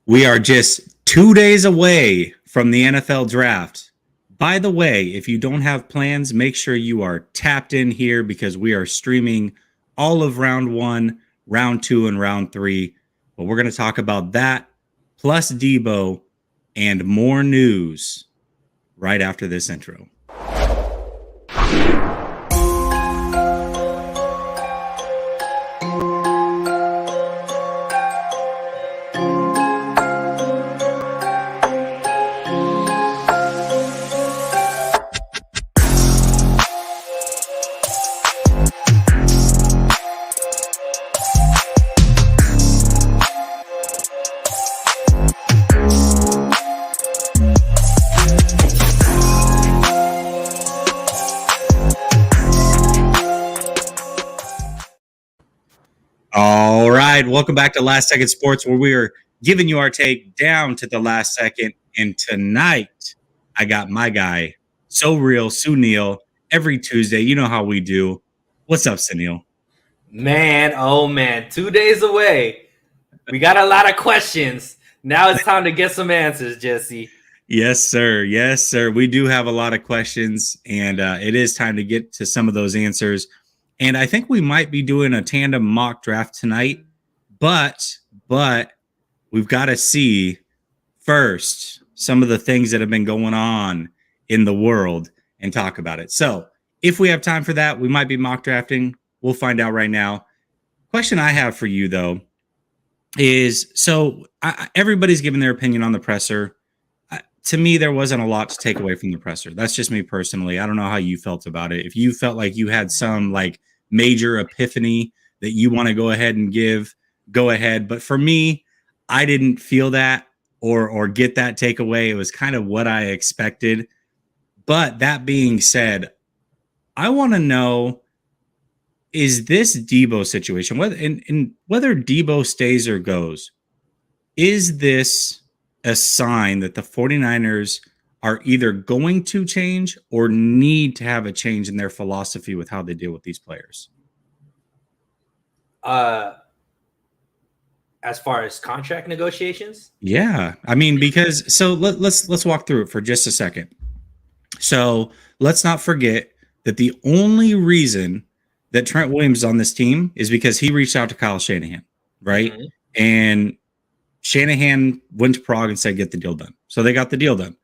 We are just 2 days away from the NFL draft. By the way, if you don't have plans, make sure you are tapped in here because we are streaming all of round one, round two, and round three. But we're going to talk about that, plus Deebo, and more news right after this intro. All right, welcome back to Last Second Sports, where we are giving you our take down to the last second. And tonight, I got my guy, So Real, Sunil, every Tuesday. You know how we do. What's up, Sunil? Man, oh man, 2 days away. We got a lot of questions. Now it's time to get some answers, Jesse. Yes, sir. Yes, sir. We do have a lot of questions, and it is time to get to some of those answers. And I think we might be doing a tandem mock draft tonight, but we've got to see first some of the things that have been going on in the world and talk about it. So if we have time for that, we might be mock drafting. We'll find out right now. Question I have for you, though, is everybody's given their opinion on the presser. To me, there wasn't a lot to take away from the presser. That's just me personally. I don't know how you felt about it. If you felt like you had some major epiphany that you want to go ahead and give, go ahead. But for me, I didn't feel that or get that takeaway. It was kind of what I expected. But that being said, I want to know, is this Deebo situation, whether Deebo stays or goes, is this a sign that the 49ers are either going to change or need to have a change in their philosophy with how they deal with these players? As far as contract negotiations? Yeah. I mean, because let's walk through it for just a second. So let's not forget that the only reason that Trent Williams is on this team is because he reached out to Kyle Shanahan, right? Mm-hmm. And Shanahan went to Prague and said, get the deal done. So they got the deal done.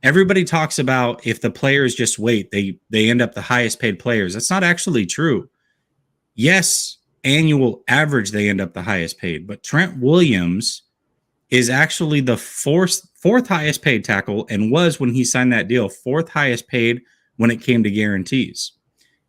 Everybody talks about if the players just wait, they end up the highest paid players. That's not actually true. Yes, annual average, they end up the highest paid. But Trent Williams is actually the fourth highest paid tackle and was, when he signed that deal, fourth highest paid when it came to guarantees.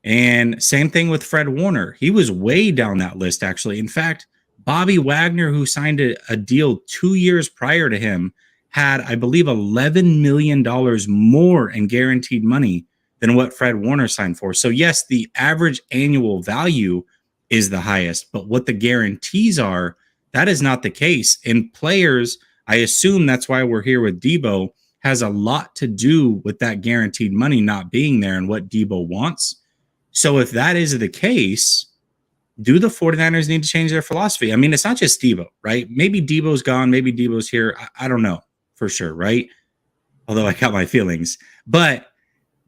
And same thing with Fred Warner. He was way down that list, actually. In fact, Bobby Wagner, who signed a deal 2 years prior to him, had, I believe, $11 million more in guaranteed money than what Fred Warner signed for. So, yes, the average annual value is the highest, but what the guarantees are, that is not the case. And players, I assume that's why we're here with Deebo, has a lot to do with that guaranteed money not being there and what Deebo wants. So if that is the case, do the 49ers need to change their philosophy? I mean, it's not just Deebo, right? Maybe Deebo's gone. Maybe Deebo's here. I don't know for sure, right? Although I got my feelings. But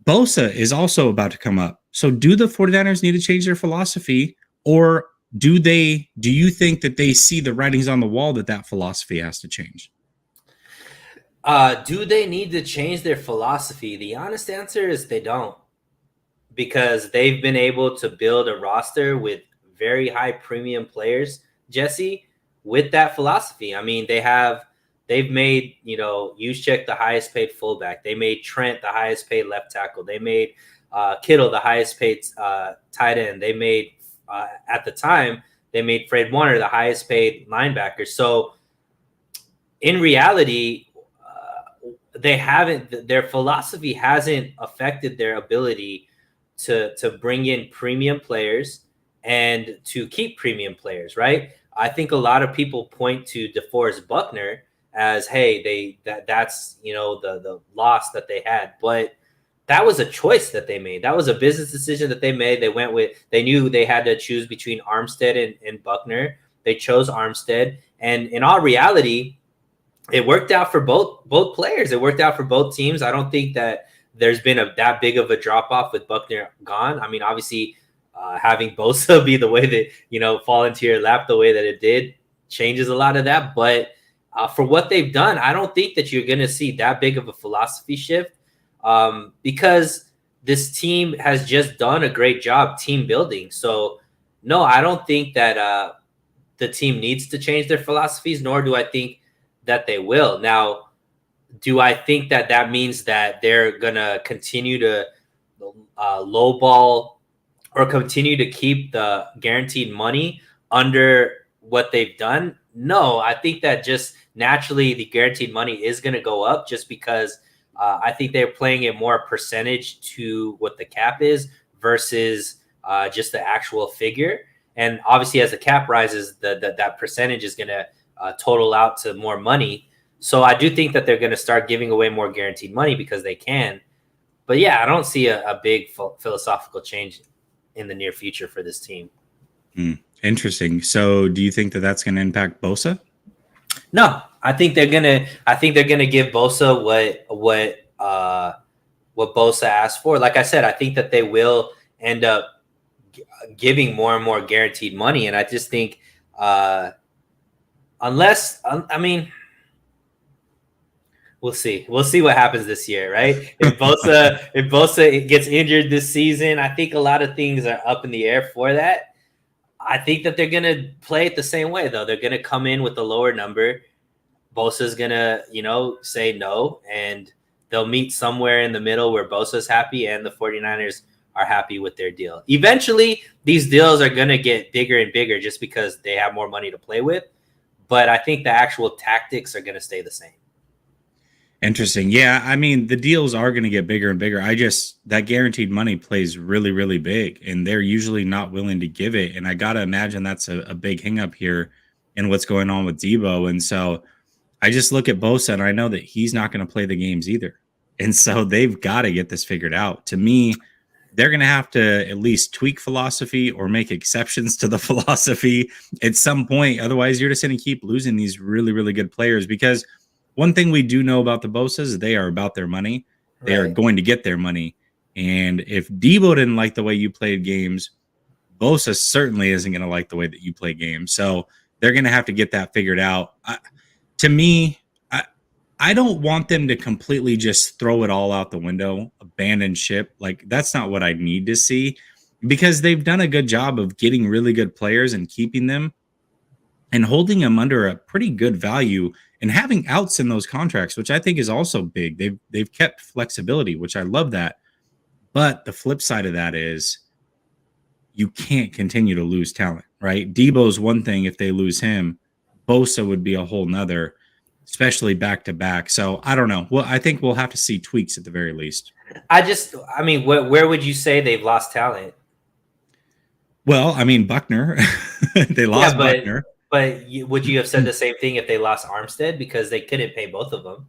Bosa is also about to come up. So do the 49ers need to change their philosophy? Or do you think that they see the writings on the wall that philosophy has to change? Do they need to change their philosophy? The honest answer is they don't. Because they've been able to build a roster with very high premium players, Jesse, with that philosophy. I mean, they've made, Juszczyk the highest paid fullback. They made Trent the highest paid left tackle. They made Kittle the highest paid tight end. They made, at the time, they made Fred Warner the highest paid linebacker. So in reality, their philosophy hasn't affected their ability to bring in premium players and to keep premium players, right? I think a lot of people point to DeForest Buckner as, hey, that's the loss that they had, but that was a choice that they made. That was a business decision that they made. They knew they had to choose between Armstead and Buckner. They chose Armstead, and in all reality, it worked out for both players. It worked out for both teams. I don't think that there's been that big of a drop off with Buckner gone. I mean, obviously, having Bosa be the way that fall into your lap the way that it did changes a lot of that. But for what they've done, I don't think that you're going to see that big of a philosophy shift because this team has just done a great job team building. So no, I don't think that the team needs to change their philosophies, nor do I think that they will. Now, do I think that that means that they're going to continue to lowball or continue to keep the guaranteed money under what they've done? No, I think that just naturally the guaranteed money is going to go up just because I think they're playing it more percentage to what the cap is versus just the actual figure. And obviously, as the cap rises, that percentage is going to total out to more money. So I do think that they're going to start giving away more guaranteed money because they can. But yeah, I don't see a big philosophical change in the near future for this team. Interesting. So do you think that that's going to impact Bosa? No, I think they're gonna give Bosa what Bosa asked for. Like I said, I think that they will end up giving more and more guaranteed money, and I just think unless I mean, we'll see what happens this year, right? If Bosa gets injured this season, I think a lot of things are up in the air for that. I think that they're going to play it the same way, though. They're going to come in with a lower number. Bosa's going to, say no, and they'll meet somewhere in the middle where Bosa's happy and the 49ers are happy with their deal. Eventually, these deals are going to get bigger and bigger just because they have more money to play with. But I think the actual tactics are going to stay the same. Interesting. Yeah, I mean, the deals are going to get bigger and bigger. That guaranteed money plays really, really big, and they're usually not willing to give it. And I got to imagine that's a big hang up here in what's going on with Deebo. And so I just look at Bosa, and I know that he's not going to play the games either. And so they've got to get this figured out. To me, they're going to have to at least tweak philosophy or make exceptions to the philosophy at some point. Otherwise, you're just going to keep losing these really, really good players because one thing we do know about the Bosas is they are about their money. They are going to get their money. And if Deebo didn't like the way you played games, Bosa certainly isn't going to like the way that you play games. So they're going to have to get that figured out. To me, I don't want them to completely just throw it all out the window, abandon ship. Like, that's not what I need to see because they've done a good job of getting really good players and keeping them and holding them under a pretty good value and having outs in those contracts, which I think is also big. They've kept flexibility, which I love that. But the flip side of that is you can't continue to lose talent, right? Deebo's one thing. If they lose him, Bosa would be a whole nother, especially back to back. So I don't know. Well, I think we'll have to see tweaks at the very least. I mean, where would you say they've lost talent? Well, I mean, Buckner, they lost Buckner. But would you have said the same thing if they lost Armstead because they couldn't pay both of them?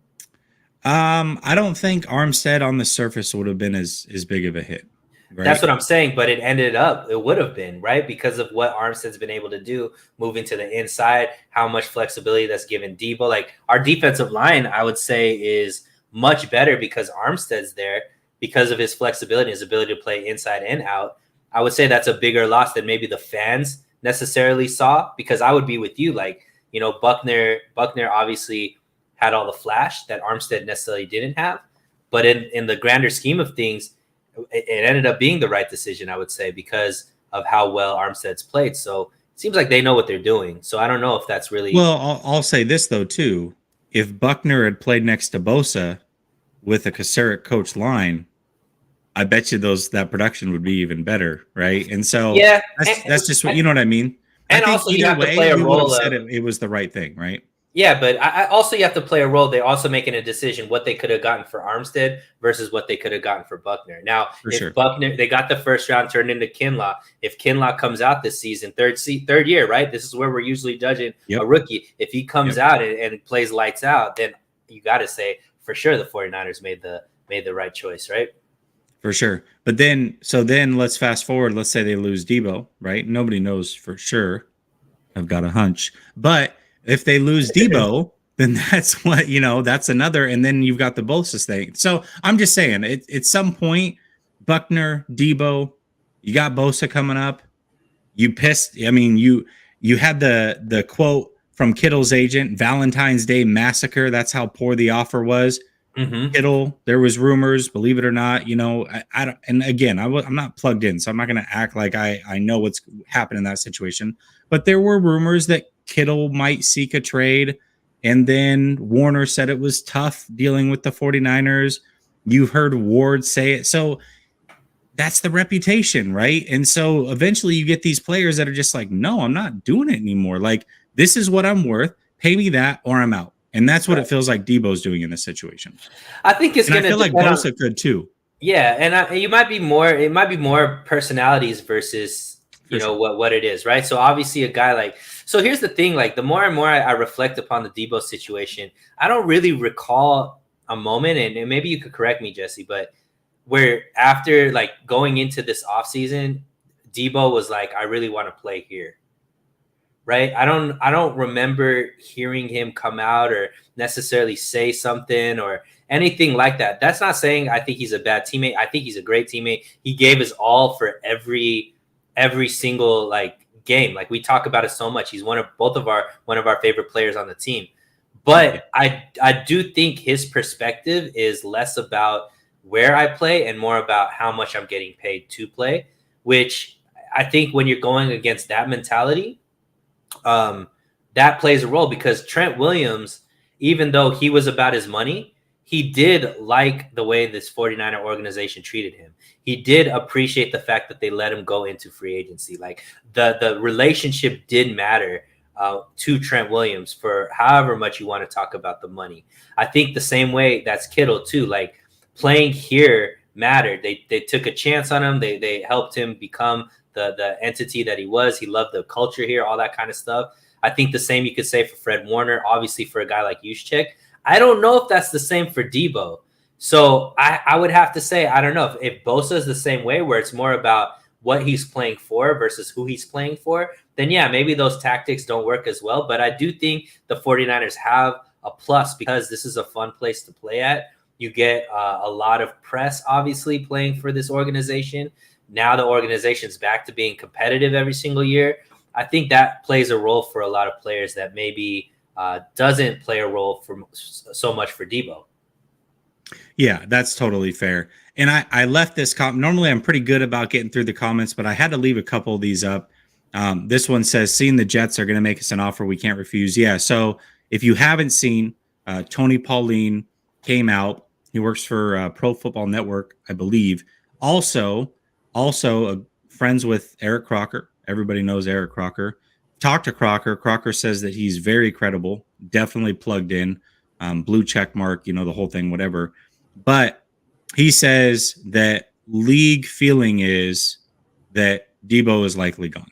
I don't think Armstead on the surface would have been as big of a hit. Right? That's what I'm saying, but it would have been, right? Because of what Armstead's been able to do, moving to the inside, how much flexibility that's given Deebo. Like, our defensive line, I would say, is much better because Armstead's there because of his flexibility, his ability to play inside and out. I would say that's a bigger loss than maybe the fans necessarily saw, because I would be with you. Like, Buckner obviously had all the flash that Armstead necessarily didn't have, but in the grander scheme of things, it ended up being the right decision, I would say, because of how well Armstead's played. So it seems like they know what they're doing. So I don't know if that's really... Well, I'll say this, though, too. If Buckner had played next to Bosa with a Kaseric coach line, I bet you that production would be even better, right? And so that's just what, you know what I mean? And also you have to play a role. Said it was the right thing, right? Yeah, but I also you have to play a role. They're also making a decision what they could have gotten for Armstead versus what they could have gotten for Buckner. Now, Buckner, they got the first round turned into Kinlaw. If Kinlaw comes out this season, third year, right? This is where we're usually judging a rookie. If he comes out and plays lights out, then you got to say for sure the 49ers made the right choice, right? For sure. But then let's fast forward. Let's say they lose Deebo, right? Nobody knows for sure. I've got a hunch. But if they lose Deebo, then that's what, that's another. And then you've got the Bosa thing. So I'm just saying, at some point, Buckner, Deebo, you got Bosa coming up. You pissed. I mean, you had the quote from Kittle's agent, Valentine's Day massacre. That's how poor the offer was. Mm-hmm. Kittle, there was rumors, believe it or not. I don't. And again, I'm not plugged in, so I'm not going to act like I know what's happened in that situation. But there were rumors that Kittle might seek a trade, and then Warner said it was tough dealing with the 49ers. You've heard Ward say it, so that's the reputation, right? And so eventually you get these players that are just like, no, I'm not doing it anymore. Like, this is what I'm worth. Pay me that or I'm out. And that's what it feels like Deebo's doing in this situation. I think it's And I going to feel like depend Bosa could too. Yeah, and it might be more personalities versus For sure. what it is, right? So obviously a guy so here's the thing, like the more and more I reflect upon the Deebo situation, I don't really recall a moment, and maybe you could correct me, Jesse, but where after like going into this offseason, Deebo was like, I really want to play here. Right? I don't remember hearing him come out or necessarily say something or anything like that. That's not saying I think he's a bad teammate. I think he's a great teammate. He gave his all for every single like game. Like we talk about it so much. He's one of our favorite players on the team. But I do think his perspective is less about where I play and more about how much I'm getting paid to play, which I think when you're going against that mentality, that plays a role, because Trent Williams, even though he was about his money, he did like the way this 49er organization treated him. He did appreciate the fact that they let him go into free agency. Like the relationship did matter to Trent Williams, for however much you want to talk about the money. I think the same way that's Kittle too. Like playing here mattered. They took a chance on him. They helped him become the entity that he was. He loved the culture here, all that kind of stuff. I think the same you could say for Fred Warner, obviously for a guy like Juszczyk. I don't know if that's the same for Deebo. So I would have to say, I don't know if Bosa is the same way, where it's more about what he's playing for versus who he's playing for, then yeah, maybe those tactics don't work as well. But I do think the 49ers have a plus, because this is a fun place to play at. You get a lot of press, obviously, playing for this organization. Now the organization's back to being competitive every single year. I think that plays a role for a lot of players that maybe doesn't play a role for so much for Deebo. Yeah, that's totally fair. And I left this normally I'm pretty good about getting through the comments, but I had to leave a couple of these up. This one says, seeing the Jets are going to make us an offer we can't refuse. Yeah, so if you haven't seen, Tony Pauline came out. He works for Pro Football Network, I believe. Also, friends with Eric Crocker. Everybody knows Eric Crocker. Talk to Crocker. Crocker says that he's very credible, definitely plugged in, blue check mark, the whole thing, whatever. But he says that league feeling is that Deebo is likely gone.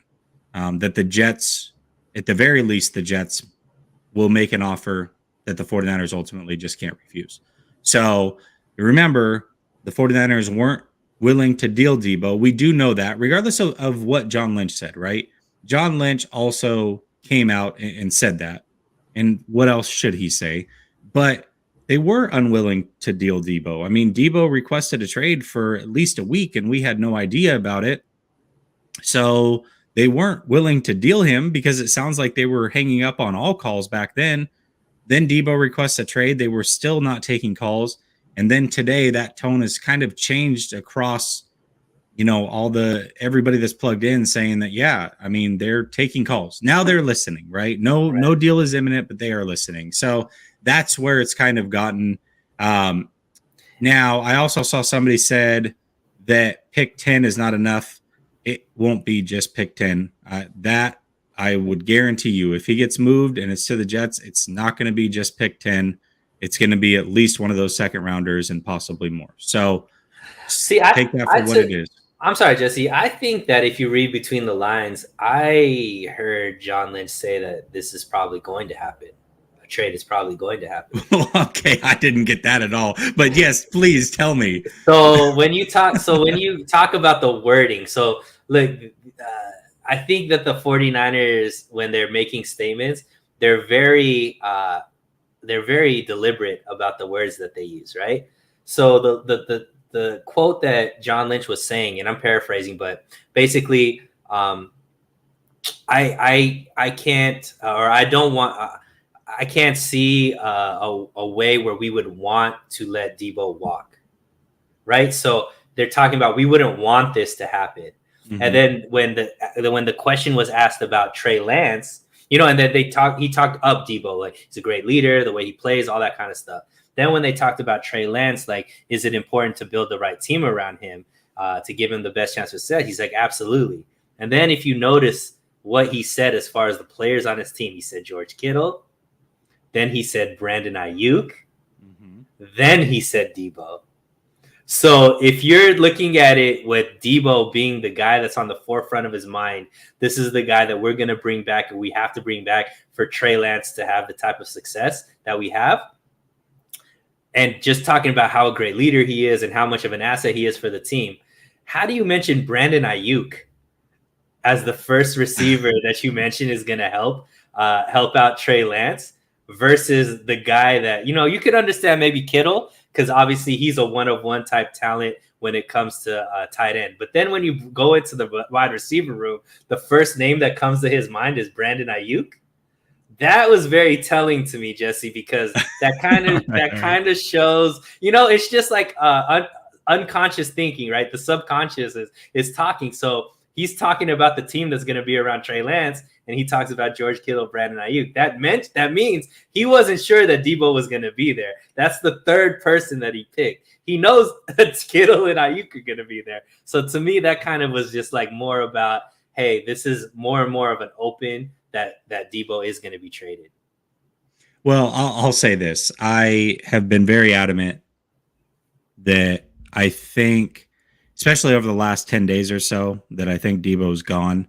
That the Jets, at the very least, the Jets will make an offer that the 49ers ultimately just can't refuse. So remember, the 49ers weren't willing to deal Deebo. We do know that, regardless of what John Lynch said, right? John Lynch also came out and said that. And what else should he say? But they were unwilling to deal Deebo. I mean, Deebo requested a trade for at least a week, and we had no idea about it. So they weren't willing to deal him, because it sounds like they were hanging up on all calls back then. Then Deebo requests a trade. They were still not taking calls. And then today that tone has kind of changed across, everybody that's plugged in, saying that, yeah, I mean, they're taking calls. Now they're listening, right? No deal is imminent, but they are listening. So that's where it's kind of gotten. Now, I also saw somebody said that pick 10 is not enough. It won't be just pick 10. That I would guarantee you, if he gets moved and it's to the Jets, it's not going to be just pick 10. It's going to be at least one of those second rounders and possibly more. So take that for what it is. I'm sorry, Jesse. I think that if you read between the lines, I heard John Lynch say that this is probably going to happen. A trade is probably going to happen. Okay, I didn't get that at all. But yes, please tell me. So when you talk about the wording, so look, I think that the 49ers, when they're making statements, they're very they're very deliberate about the words that they use, right? So the quote that John Lynch was saying, and I'm paraphrasing, but basically, I can't, or I don't want. I can't see a way where we would want to let Deebo walk, right? So they're talking about we wouldn't want this to happen. Mm-hmm. And then when the question was asked about Trey Lance, and then he talked up Deebo, like he's a great leader, the way he plays, all that kind of stuff. Then when they talked about Trey Lance, like, is it important to build the right team around him to give him the best chance of success? He's like, absolutely. And then if you notice what he said as far as the players on his team, he said George Kittle, then he said Brandon Ayuk, then he said Deebo. So if you're looking at it with Deebo being the guy that's on the forefront of his mind, this is the guy that we're going to bring back, and we have to bring back for Trey Lance to have the type of success that we have. And just talking about how a great leader he is and how much of an asset he is for the team, how do you mention Brandon Ayuk as the first receiver that you mentioned is going to help out Trey Lance versus the guy that, you could understand maybe Kittle, because obviously he's a one-of-one type talent when it comes to tight end. But then when you go into the wide receiver room, the first name that comes to his mind is Brandon Ayuk. That was very telling to me, Jesse, because that kind of shows, it's just like unconscious thinking, right? The subconscious is talking. So he's talking about the team that's going to be around Trey Lance, and he talks about George Kittle, Brandon Ayuk. That means he wasn't sure that Deebo was going to be there. That's the third person that he picked. He knows that Kittle and Ayuk are going to be there. So to me, that kind of was just like more about, hey, this is more and more of an open that Deebo is going to be traded. Well, I'll say this. I have been very adamant that I think, especially over the last 10 days or so, that I think Deebo's gone.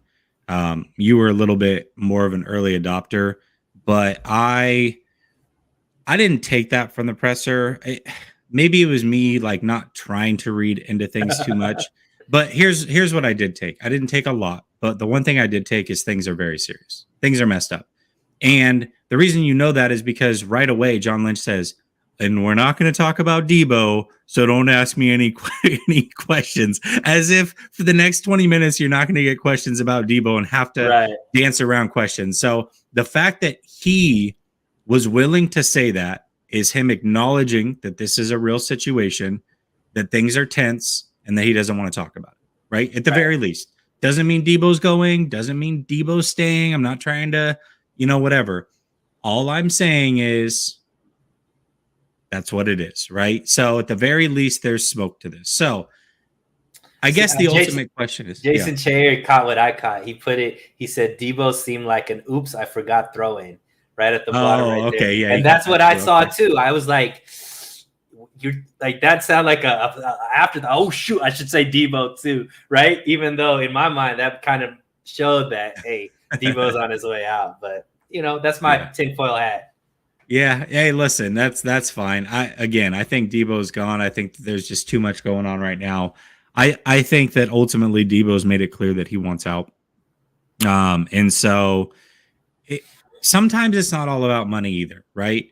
You were a little bit more of an early adopter, but I didn't take that from the presser. Maybe it was me like not trying to read into things too much. But here's what I did take. I didn't take a lot, but the one thing I did take is things are very serious. Things are messed up. And the reason you know that is because right away John Lynch says, and we're not going to talk about Deebo, so don't ask me any questions. As if for the next 20 minutes, you're not going to get questions about Deebo and have to dance around questions. So the fact that he was willing to say that is him acknowledging that this is a real situation, that things are tense, and that he doesn't want to talk about it, right? At the very least. Doesn't mean Deebo's going, doesn't mean Deebo's staying. I'm not trying to, whatever. All I'm saying is that's what it is, right? So at the very least, there's smoke to this. So I guess the ultimate question is... Jason Chayer caught what I caught. He said, Deebo seemed like an oops, I forgot throw in right at the bottom right there. Okay, yeah. And that's what I saw too. I was like... You're like that sound like a after the oh shoot, I should say Deebo too, right? Even though in my mind that kind of showed that hey, Deebo's on his way out, but that's my tinfoil hat. Yeah, hey, listen, that's fine. I think Deebo's gone. I think there's just too much going on right now. I think that ultimately Deebo's made it clear that he wants out, and so sometimes it's not all about money either, right?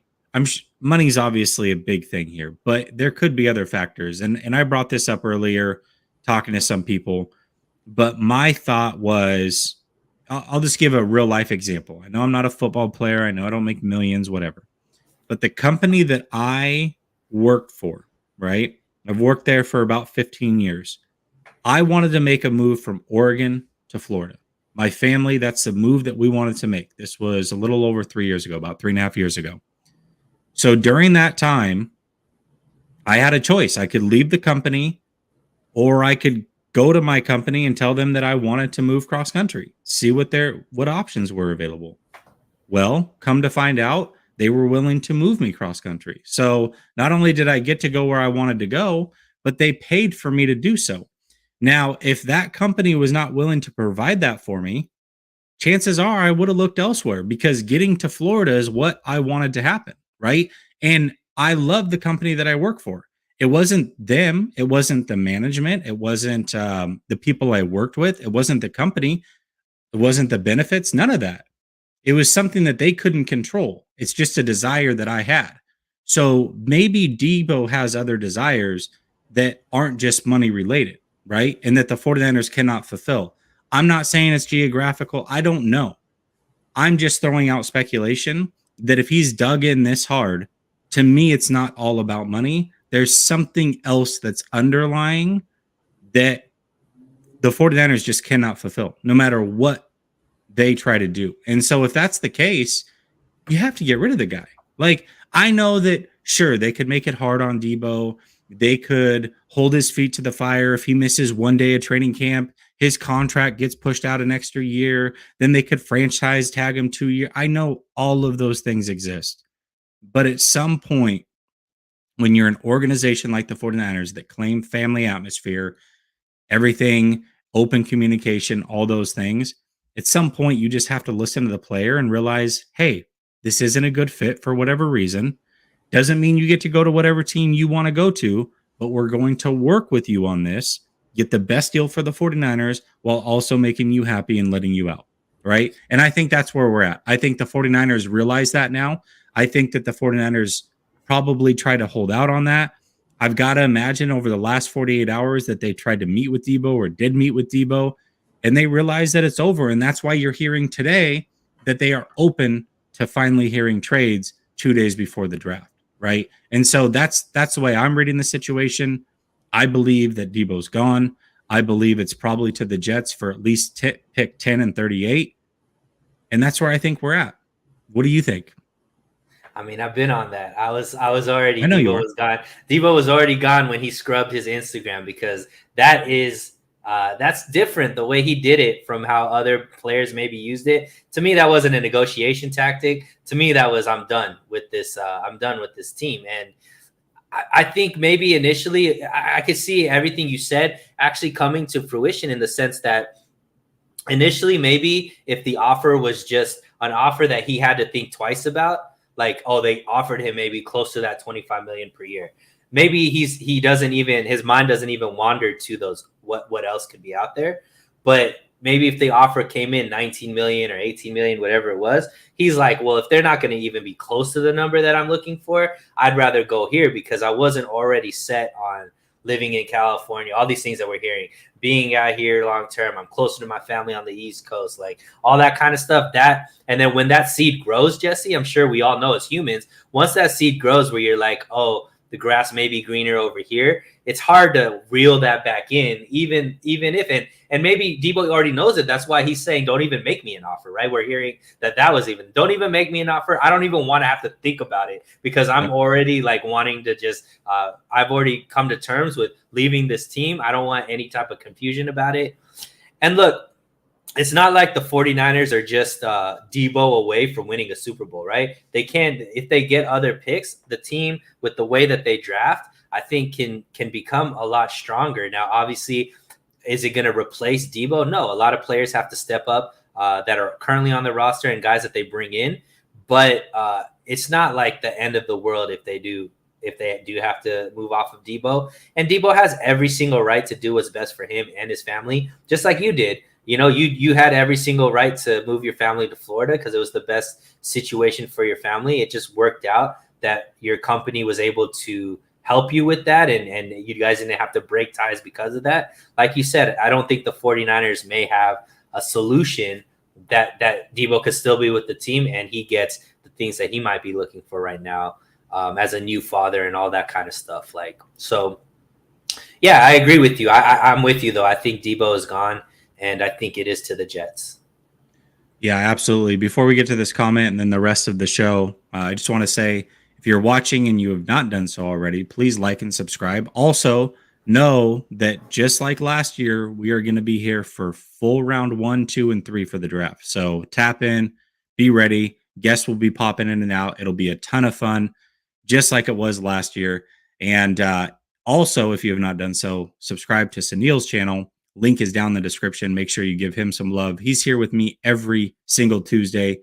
Money's obviously a big thing here, but there could be other factors. And I brought this up earlier talking to some people, but my thought was, I'll just give a real life example. I know I'm not a football player. I know I don't make millions, whatever. But the company that I worked for, right? I've worked there for about 15 years. I wanted to make a move from Oregon to Florida. My family, that's the move that we wanted to make. This was a little over 3 years ago, about 3.5 years ago. So during that time, I had a choice. I could leave the company or I could go to my company and tell them that I wanted to move cross country, see what options were available. Well, come to find out, they were willing to move me cross country. So not only did I get to go where I wanted to go, but they paid for me to do so. Now, if that company was not willing to provide that for me, chances are I would have looked elsewhere because getting to Florida is what I wanted to happen. Right. And I love the company that I work for. It wasn't them. It wasn't the management. It wasn't the people I worked with. It wasn't the company. It wasn't the benefits. None of that. It was something that they couldn't control. It's just a desire that I had. So maybe Deebo has other desires that aren't just money related, right? And that the 49ers cannot fulfill. I'm not saying it's geographical. I don't know. I'm just throwing out speculation that if he's dug in this hard, to me, it's not all about money. There's something else that's underlying that the 49ers just cannot fulfill, no matter what they try to do. And so if that's the case, you have to get rid of the guy. Like, I know that, sure, they could make it hard on Deebo. They could hold his feet to the fire. If he misses one day of training camp, his contract gets pushed out an extra year. Then they could franchise tag him 2 years. I know all of those things exist. But at some point, when you're an organization like the 49ers that claim family atmosphere, everything, open communication, all those things, at some point you just have to listen to the player and realize, hey, this isn't a good fit for whatever reason. Doesn't mean you get to go to whatever team you want to go to, but we're going to work with you on this, get the best deal for the 49ers while also making you happy and letting you out. Right. And I think that's where we're at. I think the 49ers realize that now. I think that the 49ers probably try to hold out on that. I've got to imagine over the last 48 hours that they tried to meet with Deebo or did meet with Deebo, and they realize that it's over. And that's why you're hearing today that they are open to finally hearing trades 2 days before the draft. Right. And so that's the way I'm reading the situation. I believe that Deebo's gone. I believe it's probably to the Jets for at least pick 10 and 38. And that's where I think we're at. What do you think? I mean, I've been on that. I was already. I know Deebo was gone. Deebo was already gone when he scrubbed his Instagram, because that's different the way he did it from how other players maybe used it. To me, that wasn't a negotiation tactic. To me, that was, I'm done with this. I'm done with this team. And I think maybe initially I could see everything you said actually coming to fruition, in the sense that initially maybe if the offer was just an offer that he had to think twice about, like, oh, they offered him maybe close to that 25 million per year. Maybe his mind doesn't even wander to those, what else could be out there. But maybe if the offer came in 19 million or 18 million, whatever it was, he's like, well, if they're not going to even be close to the number that I'm looking for, I'd rather go here, because I wasn't already set on living in California, all these things that we're hearing, being out here long term. I'm closer to my family on the East Coast, like all that kind of stuff. And then when that seed grows, Jesse, I'm sure we all know as humans, once that seed grows where you're like, oh, the grass may be greener over here, it's hard to reel that back in, even if, and maybe Deebo already knows it. That's why he's saying, don't even make me an offer, right? We're hearing that was even, don't even make me an offer. I don't even want to have to think about it, because I'm already like wanting to just, I've already come to terms with leaving this team. I don't want any type of confusion about it. And look, it's not like the 49ers are just Deebo away from winning a Super Bowl, right? They can, if they get other picks, the team, with the way that they draft, I think can become a lot stronger. Now, obviously, is it going to replace Deebo? No, a lot of players have to step up that are currently on the roster and guys that they bring in. But it's not like the end of the world if they do have to move off of Deebo. And Deebo has every single right to do what's best for him and his family, just like you did. You know, you had every single right to move your family to Florida because it was the best situation for your family. It just worked out that your company was able to help you with that, and you guys didn't have to break ties because of that. Like you said, I don't think the 49ers may have a solution that Deebo could still be with the team and he gets the things that he might be looking for right now as a new father and all that kind of stuff. Like, so, yeah, I agree with you. I'm with you, though. I think Deebo is gone. And I think it is to the Jets. Yeah, absolutely. Before we get to this comment and then the rest of the show, I just want to say, if you're watching and you have not done so already, please like and subscribe. Also, know that just like last year, we are going to be here for full round 1, 2, and 3 for the draft. So tap in, be ready. Guests will be popping in and out. It'll be a ton of fun, just like it was last year. And also, if you have not done so, subscribe to Sunil's channel. Link is down in the description. Make sure you give him some love. He's here with me every single Tuesday.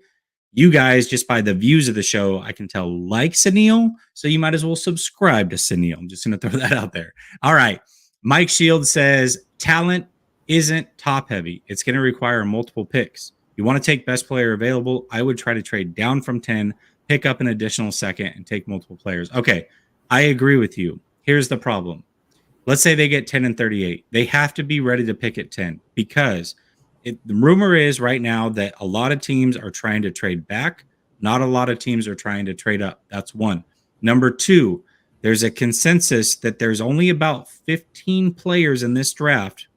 You guys, just by the views of the show, I can tell like Sunil, so you might as well subscribe to Sunil. I'm just going to throw that out there. All right. Mike Shields says, talent isn't top heavy. It's going to require multiple picks. You want to take best player available, I would try to trade down from 10, pick up an additional second, and take multiple players. Okay, I agree with you. Here's the problem. Let's say they get 10 and 38. They have to be ready to pick at 10 because the rumor is right now that a lot of teams are trying to trade back. Not a lot of teams are trying to trade up. That's one. Number two, there's a consensus that there's only about 15 players in this draft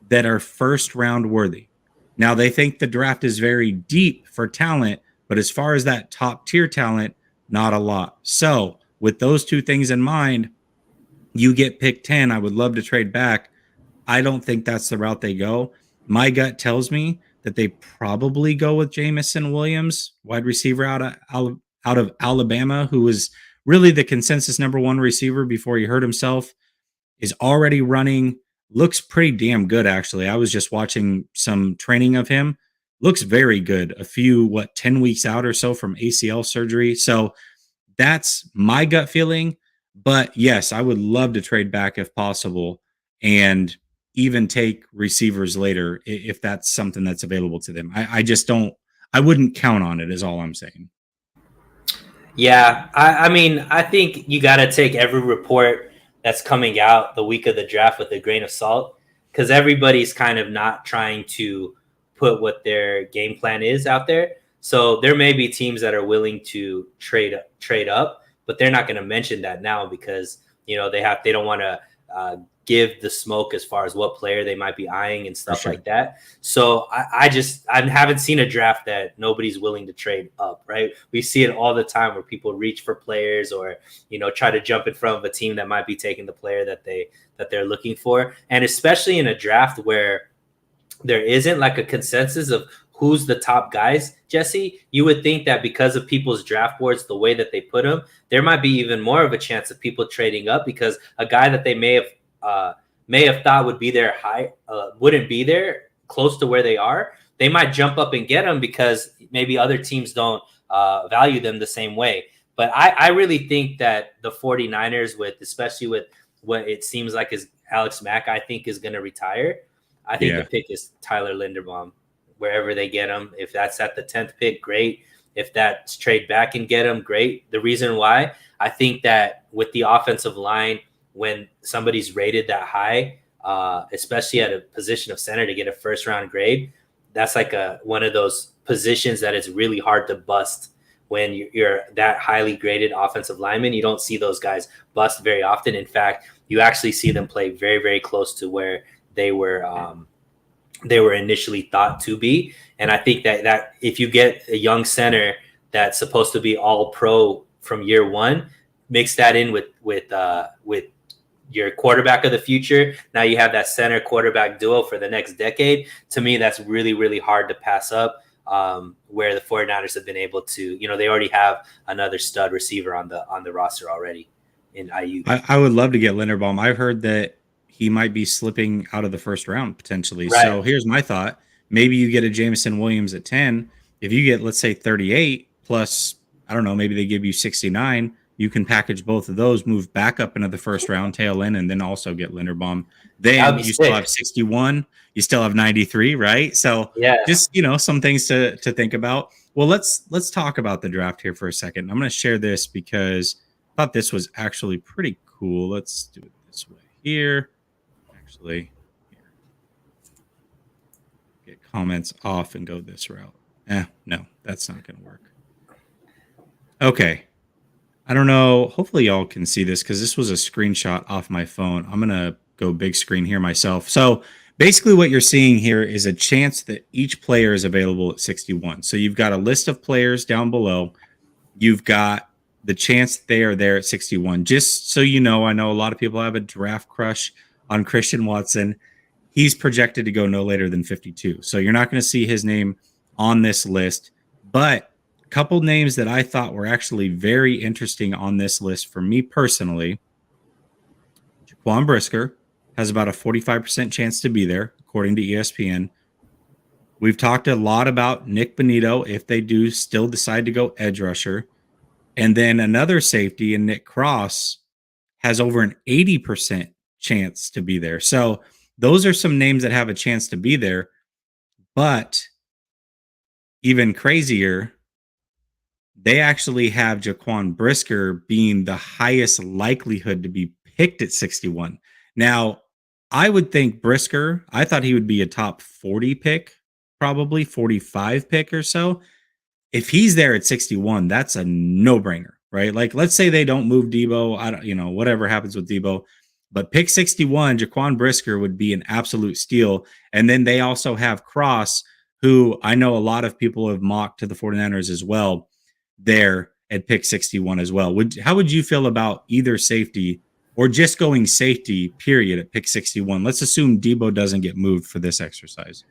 that are first round worthy. Now, they think the draft is very deep for talent, but as far as that top tier talent, not a lot. So, with those two things in mind, you get pick 10. I would love to trade back. I don't think that's the route they go. My gut tells me that they probably go with Jamison Williams, wide receiver out of Alabama, who was really the consensus number one receiver before he hurt himself, is already running, looks pretty damn good, actually. I was just watching some training of him. Looks very good. A few, 10 weeks out or so from ACL surgery. So that's my gut feeling. But yes, I would love to trade back if possible and even take receivers later if that's something that's available to them. I just don't, I wouldn't count on it, is all I'm saying. Yeah, I mean, I think you got to take every report that's coming out the week of the draft with a grain of salt because everybody's kind of not trying to put what their game plan is out there. So there may be teams that are willing to trade up, but they're not going to mention that now because they don't want to give the smoke as far as what player they might be eyeing and stuff like that. So I haven't seen a draft that nobody's willing to trade up, right? We see it all the time where people reach for players or, try to jump in front of a team that might be taking the player that they're looking for. And especially in a draft where there isn't like a consensus of who's the top guys, Jesse, you would think that because of people's draft boards, the way that they put them, there might be even more of a chance of people trading up because a guy that they may have thought would be there high, wouldn't be there close to where they are. They might jump up and get them because maybe other teams don't value them the same way. But I really think that the 49ers, especially with what it seems like is Alex Mack, I think is going to retire. I think the pick is Tyler Linderbaum, wherever they get him. If that's at the 10th pick, great. If that's trade back and get him, great. The reason why, I think that with the offensive line, when somebody's rated that high, especially at a position of center to get a first round grade, that's like one of those positions that is really hard to bust when you're that highly graded offensive lineman. You don't see those guys bust very often. In fact, you actually see them play very, very close to where they were initially thought to be. And I think that if you get a young center that's supposed to be all pro from year one, mix that in with your quarterback of the future. Now you have that center quarterback duo for the next decade. To me, that's really, really hard to pass up. Where the 49ers have been able to, they already have another stud receiver on the roster already in IU. I would love to get Linderbaum. I've heard that he might be slipping out of the first round potentially. Right. So here's my thought. Maybe you get a Jamison Williams at 10. If you get, let's say, 38 plus, I don't know, maybe they give you 69, you can package both of those, move back up into the first round, tail in, and then also get Linderbaum. Then you still have 61. You still have 93, right? So just, some things to think about. Well, let's talk about the draft here for a second. I'm going to share this because I thought this was actually pretty cool. Let's do it this way here. Actually, here. Get comments off and go this route. No, that's not going to work. Okay. I don't know. Hopefully y'all can see this because this was a screenshot off my phone. I'm going to go big screen here myself. So basically what you're seeing here is a chance that each player is available at 61. So you've got a list of players down below. You've got the chance they are there at 61. Just so you know, I know a lot of people have a draft crush on Christian Watson. He's projected to go no later than 52. So you're not going to see his name on this list. But a couple names that I thought were actually very interesting on this list for me personally. Jaquan Brisker has about a 45% chance to be there, according to ESPN. We've talked a lot about Nick Bonito if they do still decide to go edge rusher. And then another safety in Nick Cross has over an 80% chance to be there. So those are some names that have a chance to be there. But even crazier, they actually have Jaquan Brisker being the highest likelihood to be picked at 61. Now, I would think Brisker, I thought he would be a top 40 pick, probably 45 pick or so. If he's there at 61, that's a no-brainer, right? Like, let's say they don't move Deebo, I don't, whatever happens with Deebo, but pick 61, Jaquan Brisker would be an absolute steal. And then they also have Cross, who I know a lot of people have mocked to the 49ers as well, there at pick 61 as well. How would you feel about either safety or just going safety, period, at pick 61? Let's assume Deebo doesn't get moved for this exercise.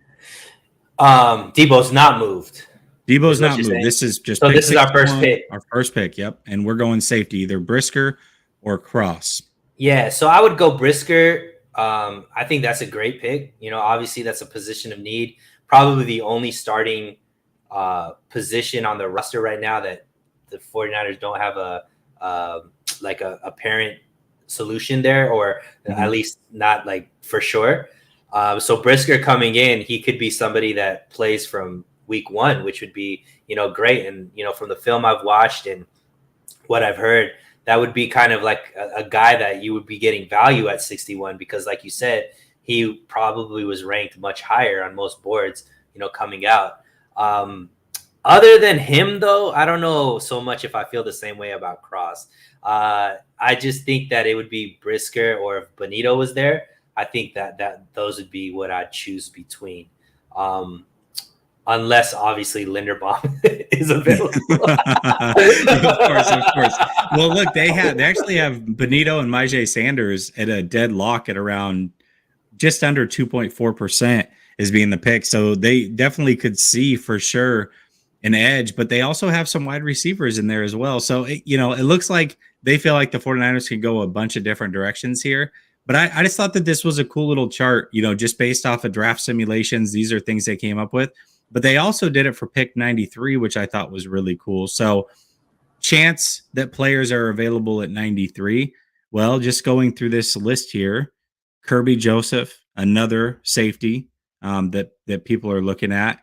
Deebo's not moved. Deebo's not moved. This is just so. This is our first pick. Our first pick, yep. And we're going safety, either Brisker or Cross. Yeah, so I would go Brisker. I think that's a great pick. Obviously that's a position of need. Probably the only starting position on the roster right now that the 49ers don't have a apparent solution there, or at least not like for sure. So Brisker coming in, he could be somebody that plays from week one, which would be, great. And, from the film I've watched and what I've heard, that would be kind of like a guy that you would be getting value at 61, because like you said, he probably was ranked much higher on most boards, coming out. Other than him, though, I don't know so much if I feel the same way about Cross. I just think that it would be Brisker, or if Bonito was there, I think that those would be what I'd choose between. Unless obviously Linderbaum is available. Of course. Well, look, they actually have Bonito and Myjai Sanders at a deadlock at around just under 2.4% as being the pick. So they definitely could see for sure an edge, but they also have some wide receivers in there as well. So, it looks like they feel like the 49ers can go a bunch of different directions here. But I just thought that this was a cool little chart, just based off of draft simulations. These are things they came up with. But they also did it for pick 93, which I thought was really cool. So chance that players are available at 93. Well, just going through this list here, Kirby Joseph, another safety that people are looking at.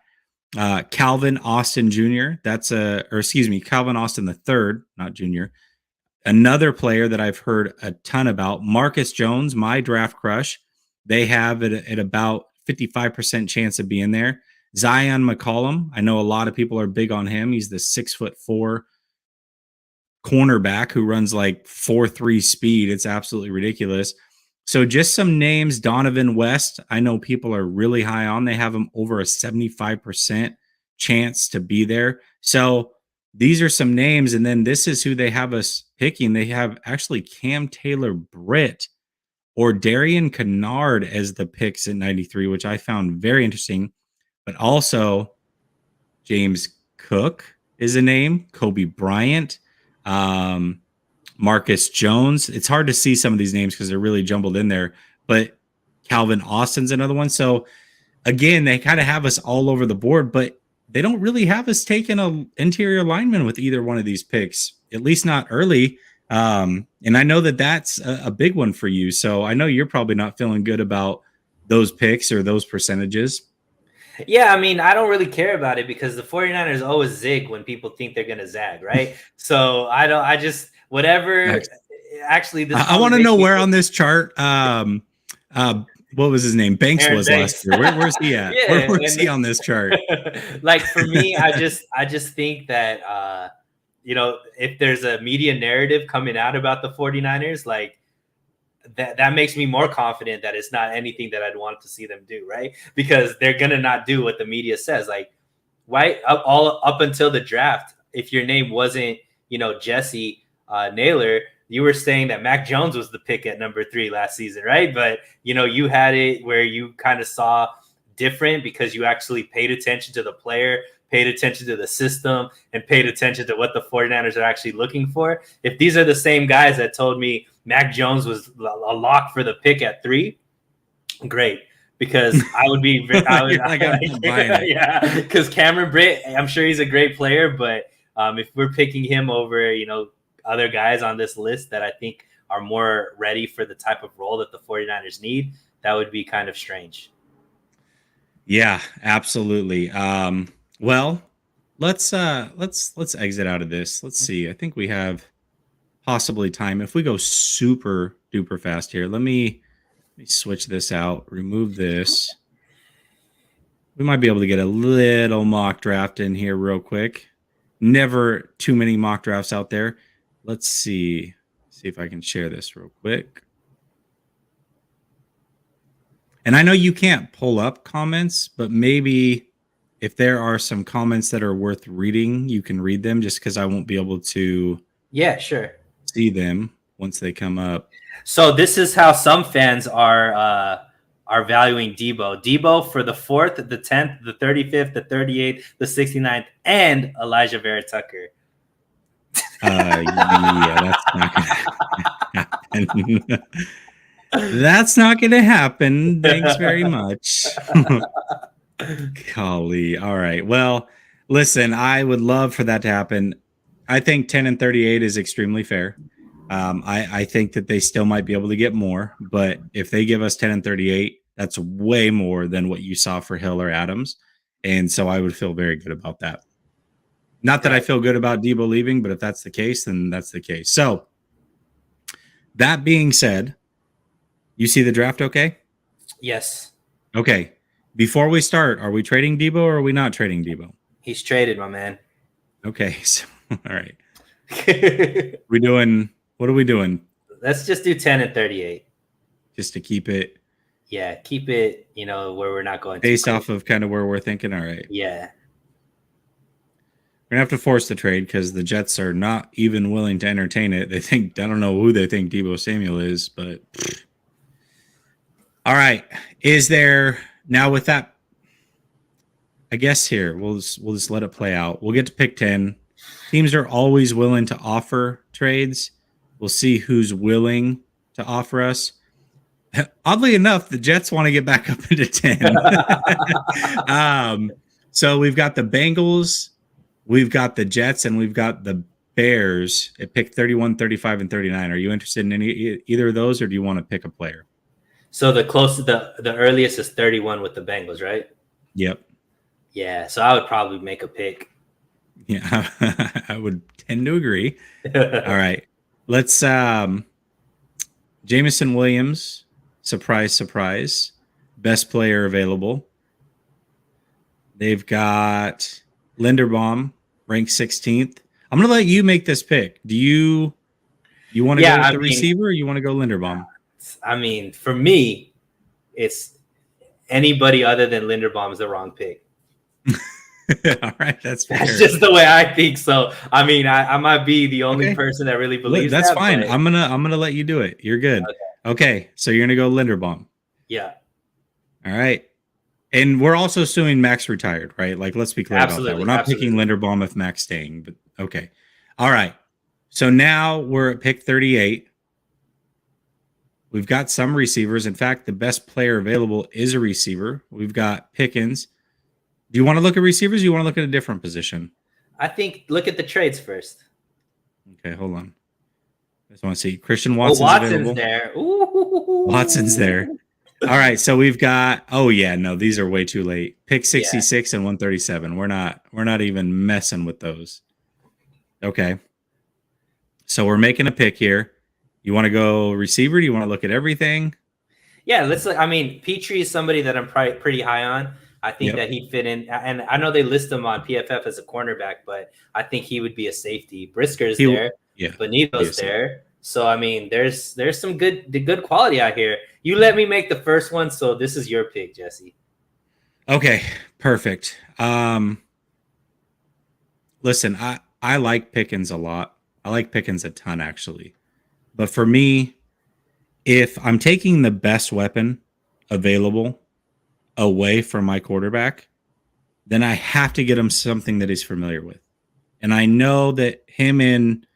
Calvin Austin Jr. Calvin Austin the third, not Jr. Another player that I've heard a ton about, Marcus Jones, my draft crush. They have it at about 55% chance of being there. Zion McCollum, I know a lot of people are big on him. He's the 6'4" cornerback who runs like 4.3 speed. It's absolutely ridiculous. So just some names. Donovan West, I know people are really high on. They have him over a 75% chance to be there. So these are some names. And then this is who they have us picking. They have actually Cam Taylor-Britt or Darian Kennard as the picks at 93, which I found very interesting. But also James Cook is a name, Kobe Bryant, Marcus Jones. It's hard to see some of these names because they're really jumbled in there, but Calvin Austin's another one. So again, they kind of have us all over the board, but they don't really have us taking an interior lineman with either one of these picks, at least not early. And I know that that's a big one for you. So I know you're probably not feeling good about those picks or those percentages. Yeah, I mean, I don't really care about it because the 49ers always zig when people think they're going to zag, right? So I just, whatever. Actually, I want to know where on this chart, what was his name? Banks was last year. Where's he at? Yeah, where's he on this chart? Like for me, I just think that, if there's a media narrative coming out about the 49ers, like, that makes me more confident that it's not anything that I'd want to see them do, right? Because they're gonna not do what the media says. Like, right up until the draft, if your name wasn't, Jesse Naylor, you were saying that Mac Jones was the pick at number 3 last season, right? But you had it where you kind of saw different because you actually paid attention to the player, paid attention to the system, and paid attention to what the 49ers are actually looking for. If these are the same guys that told me Mac Jones was a lock for the pick at 3, great. Because I would be, yeah, because Cameron Britt, I'm sure he's a great player, but if we're picking him over, other guys on this list that I think are more ready for the type of role that the 49ers need, that would be kind of strange. Yeah, absolutely. Well, let's exit out of this. Let's see. I think we have possibly time if we go super duper fast here. Let me switch this out. Remove this. We might be able to get a little mock draft in here real quick. Never too many mock drafts out there. Let's see if I can share this real quick. And I know you can't pull up comments, but maybe if there are some comments that are worth reading, you can read them just because I won't be able to sure. see them once they come up. So this is how some fans are valuing Deebo. Deebo for the 4th, the 10th, the 35th, the 38th, the 69th, and Elijah Vera Tucker. Yeah, that's not gonna happen. That's not gonna happen. Thanks very much. Golly. All right. Well, listen, I would love for that to happen. I think 10 and 38 is extremely fair. I think that they still might be able to get more, but if they give us 10 and 38, that's way more than what you saw for Hill or Adams. And so I would feel very good about that. Not that I feel good about Deebo leaving, but if that's the case, then that's the case. So that being said, you see the draft okay? Yes. Okay. Before we start, are we trading Deebo or are we not trading Deebo? He's traded, my man. Okay. So, all right. What are we doing? Let's just do 10 and 38. Just to keep it. Yeah, keep it, where we're not going based off of kind of where we're thinking. All right. Yeah. We're going to have to force the trade because the Jets are not even willing to entertain it. They think, I don't know who they think Deebo Samuel is, but. All right. Is there, now with that, I guess here, we'll just let it play out. We'll get to pick 10. Teams are always willing to offer trades. We'll see who's willing to offer us. Oddly enough, the Jets want to get back up into 10. So we've got the Bengals, we've got the Jets, and we've got the Bears at pick 31, 35, and 39. Are you interested in either of those, or do you want to pick a player? So the closest, the earliest is 31 with the Bengals, right? Yep. Yeah, so I would probably make a pick. Yeah, I would tend to agree. All right. Let's Jameson Williams, surprise, surprise, best player available. They've got Linderbaum, ranked 16th. I'm going to let you make this pick. Do you want to go with the receiver or you want to go Linderbaum? I mean, for me, it's anybody other than Linderbaum is the wrong pick. All right, that's fair. That's just the way I think. So, I mean, I might be the only person that really believes that's that. Fine. But... I'm gonna let you do it. You're good. Okay, so you're gonna go Linderbaum. Yeah. All right. And we're also assuming Max retired, right? Like, let's be clear about that. We're not picking Linderbaum if Max staying, but okay. All right. So now we're at pick 38. We've got some receivers. In fact, the best player available is a receiver. We've got Pickens. Do you want to look at receivers or do you want to look at a different position? I think look at the trades first. Okay, hold on. I just want to see. Christian Watson's available. There. Ooh. Watson's there. All right, so we've got these are way too late. Pick 66 and 137. We're not even messing with those. Okay. So we're making a pick here. You want to go receiver? Do you want to look at everything? Yeah, let's look. I mean, Petrie is somebody that I'm pretty high on. I think that he'd fit in, and I know they list him on PFF as a cornerback, but I think he would be a safety. Brisker's there, Benito's there, so I mean, there's some good quality out here. You let me make the first one, so this is your pick, Jesse. Okay, perfect. Listen, I like Pickens a lot. I like Pickens a ton, actually, but for me, if I'm taking the best weapon available away from my quarterback, then I have to get him something that he's familiar with. And I know that him and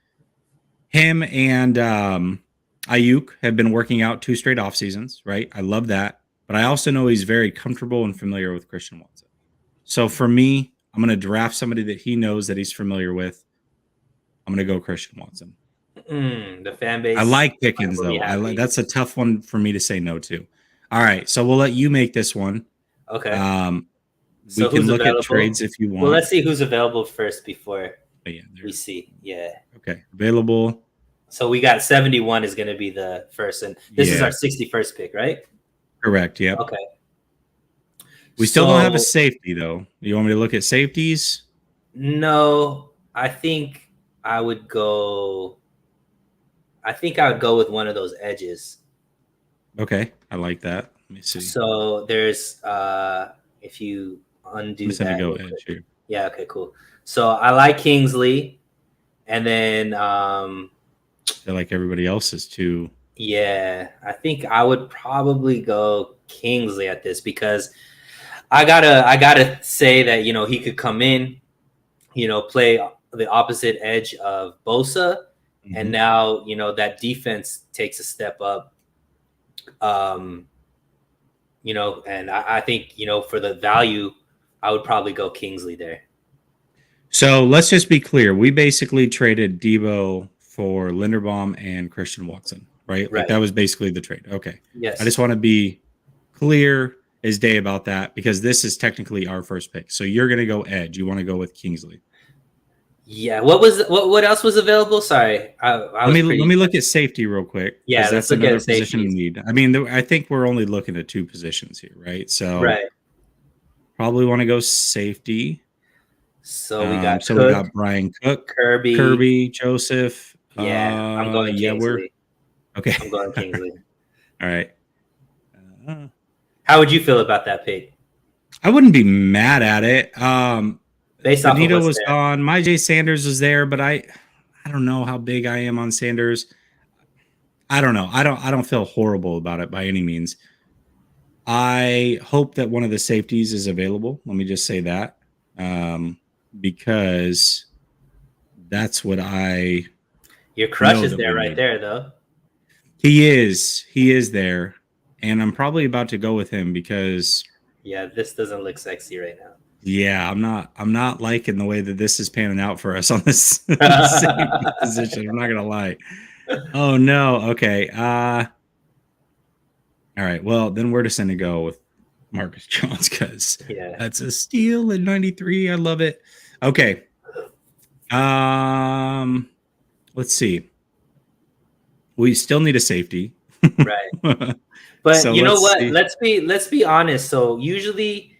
Ayuk have been working out 2 straight off seasons, right? I love that. But I also know he's very comfortable and familiar with Christian Watson. So for me, I'm going to draft somebody that he knows that he's familiar with. I'm going to go Christian Watson. The fan base. I like Pickens, though. That's a tough one for me to say no to. All right, so we'll let you make this one. Okay. We So can who's look at available? trades if you Well, want. let's see who's available first before But yeah, we see. Yeah. okay. Available. So we got 71 is going to be the first, and this is our Yeah, 61st pick, right? correct. Yep. Okay. We still don't have a So safety though. You want me to look at safeties? no, I think I would go. I think I would go with one of those edges. Okay, I like that. Let me see. So there's if you I'm undo just gonna that go real edge quick. here. Yeah, okay, cool. So I like Kingsley, and then I feel like everybody else is too. yeah, I think I would probably go Kingsley at this because I gotta say that he could come in, play the opposite edge of Bosa, and Mhm. now that defense takes a step up. Um, and I think for the value, I would probably go Kingsley there. So let's just be clear. We basically traded Deebo for Linderbaum and Christian Watson, right? Like Right. that was basically the trade. Okay. I Yes. just want to be clear as day about that because this is technically our first pick. So you're gonna go edge. You want to go with Kingsley. Yeah. What else was available? Sorry, I Let was me let pretty. me look at safety real quick Yeah. because Let's that's look another at position safeties. need. I mean, I think we're only looking at two positions here, right? So Right. probably want to go safety. So we got So we Cook, got Brian Cook, Kirby. Kirby, Joseph. Yeah, I'm going Yeah, we're Kingsley. okay. I'm going Kingsley. All right. How would you feel about that pick I wouldn't be mad at it. based off of Benito what's was there? gone. My J Sanders was there, but I don't know how big I am on Sanders. I don't know. I don't feel horrible about it by any means. I hope that one of the safeties is available. Let me just say that. Because that's what I Your crush know is that there we right need. there, though. He is. He is there. And I'm probably about to go with him because Yeah, this doesn't look sexy right yeah, I'm not liking the way that this is panning out for us on this safety now. position. I'm not gonna lie. Oh no. Okay. All right. Well, then we're just gonna go with Marcus Jones because Yeah. that's a steal in 93. I love it. Okay. Um, let's see. We still need a safety. Right. But So you know let's what? see. Let's be honest. So usually,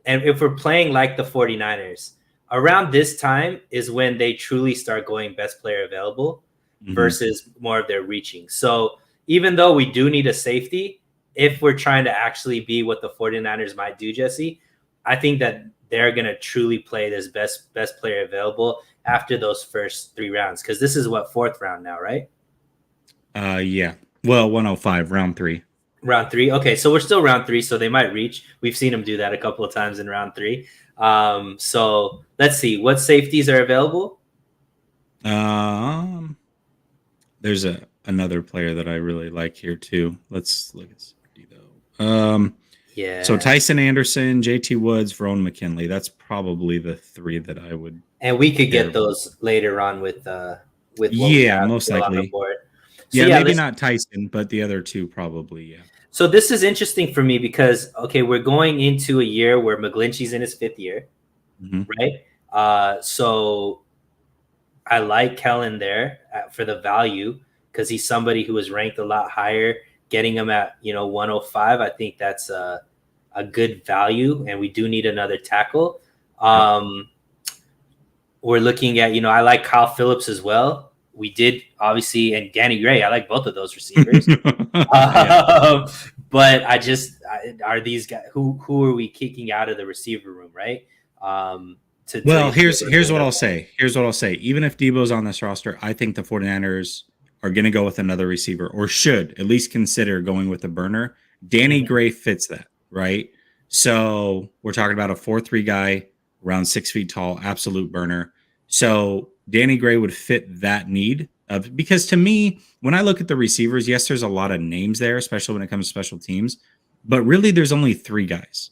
and if we're playing like the 49ers, around this time is when they truly start going best player available Mhm. versus more of their reaching. So even though we do need a safety, if we're trying to actually be what the 49ers might do, Jesse, I think that they're going to truly play this best player available after those first 3 rounds, because this is what, fourth round now, right? Yeah. Well, 105, round 3. Round three. Okay, so we're still round three, so they might reach. We've seen them do that a couple of times in round three. So let's see what safeties are available. Um, there's another player that I really like here too. Let's look at safety though. So Yeah, Tyson Anderson, JT Woods, Verone McKinley. That's probably the three that I would and we could care get about. those later on with what we Yeah, have most still on the likely. board. So Yeah, yeah, maybe let's. not Tyson, but the other two probably. Yeah. So this is interesting for me because okay, we're going into a year where McGlinchey's in his fifth year, Mhm. right? So I like Kellen there for the value because he's somebody who was ranked a lot higher. Getting him at 105, I think that's a good value, and we do need another tackle. Yep. We're looking at I like Kyle Phillips as well. We did obviously, and Danny Gray. I like both of those receivers. Yeah. But are these guys who are we kicking out of the receiver room, right? To Well, be able to here's bring what those I'll guys. say. Here's what I'll say. Even if Debo's on this roster, I think the 49ers are going to go with another receiver or should at least consider going with a burner. Danny Mhm. Gray fits that, right? So we're talking about a 4-3 guy, around 6 feet tall, absolute burner. So Danny Gray would fit that need of because to me, when I look at the receivers, yes, there's a lot of names there, especially when it comes to special teams, but really there's only three guys.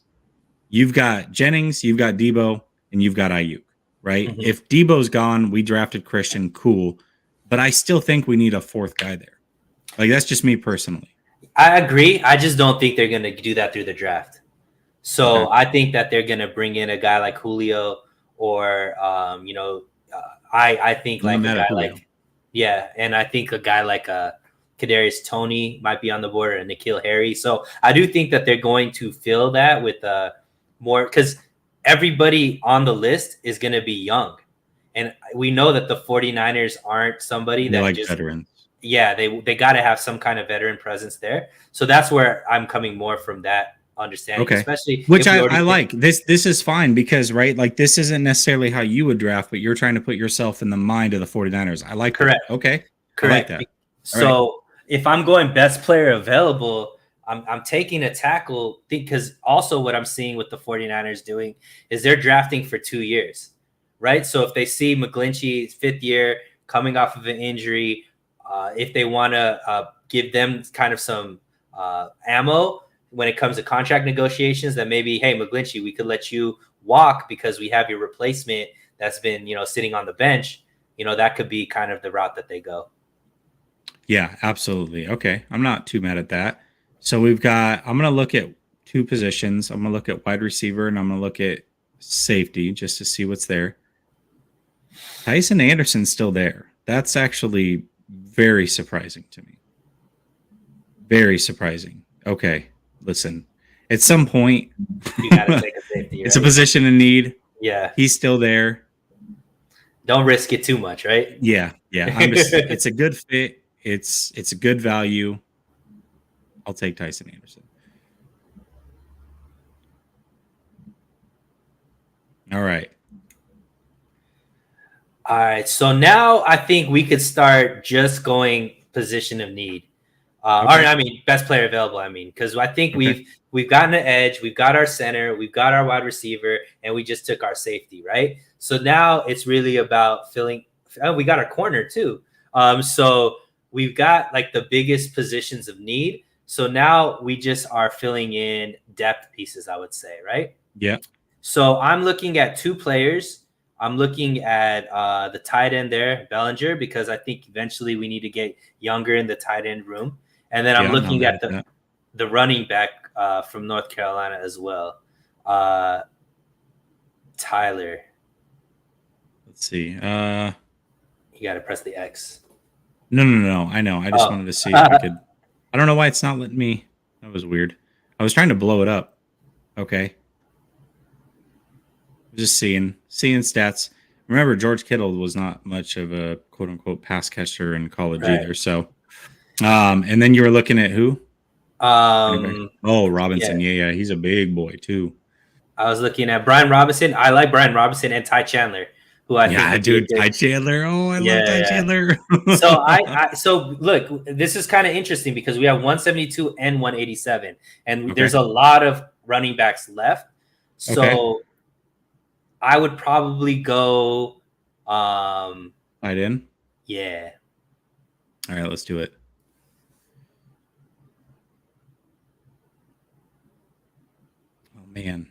You've got Jennings, you've got Deebo, and you've got Ayuk, right? Mhm. If Debo's gone, we drafted Christian, cool. But I still think we need a fourth guy there. Like that's just me personally. I agree. I just don't think they're going to do that through the draft. So I think that they're going to bring in a guy like Julio or, I think I'm not like a mad at guy Julio. like, yeah. And I think a guy like Kadarius Toney might be on the board and N'Keal Harry. So I do think that they're going to fill that with more because everybody on the list is going to be young. And we know that the 49ers aren't somebody They that like just, veterans. yeah, they got to have some kind of veteran presence there. So that's where I'm coming more from that understanding, Okay. especially Which if we I already like. This is fine because, right, like this isn't necessarily how you would draft, but you're trying to put yourself in the mind of the 49ers. I like that. correct. Okay. I like Correct. that. All right. So if I'm going best player available, I'm taking a tackle because also what I'm seeing with the 49ers doing is they're drafting for 2 years, right? So if they see McGlinchey's fifth year coming off of an injury, if they want to give them kind of some ammo when it comes to contract negotiations, that maybe, hey, McGlinchey, we could let you walk because we have your replacement that's been, sitting on the bench. That could be kind of the route that they go. Yeah, absolutely. Okay. I'm not too mad at that. So I'm going to look at two positions. I'm going to look at wide receiver and I'm going to look at safety just to see what's there. Tyson Anderson's still there. That's actually very surprising to me. Very surprising. Okay. Listen, at some point, You got to take a safety, it's a right? position in need. Yeah. He's still there. Don't risk it too much, right? Yeah. It's a good fit. It's a good value. I'll take Tyson Anderson. All right. All right. So now I think we could start just going position of need. Okay. Or I mean, best player available. I mean, because I think we've gotten an edge, we've got our center, we've got our wide receiver, and we just took our safety, right? So now it's really about filling. Oh, we got our corner too. So we've got like the biggest positions of need. So now we just are filling in depth pieces, I would say, right? Yeah. So I'm looking at two players. I'm looking at the tight end there, Bellinger, because I think eventually we need to get younger in the tight end room. And then I'm I'm not looking mad at at that. the running back from North Carolina as well, Tyler. Let's see. You got to press the X. No. I know. I just wanted to see if I could. I don't know why it's not letting me. That was weird. I was trying to blow it up. Okay. Just seeing stats. Remember, George Kittle was not much of a quote unquote pass catcher in college either. So, and then you were looking at who? Robinson. Yeah, he's a big boy too. I was looking at Brian Robinson. I like Brian Robinson and Ty Chandler, who I think would be a good. Ty Chandler. Oh, I love Ty Chandler. So look, this is kind of interesting because we have 172 and 187, and there's a lot of running backs left. So I would probably go tight end. Yeah. All right, let's do it. Oh man.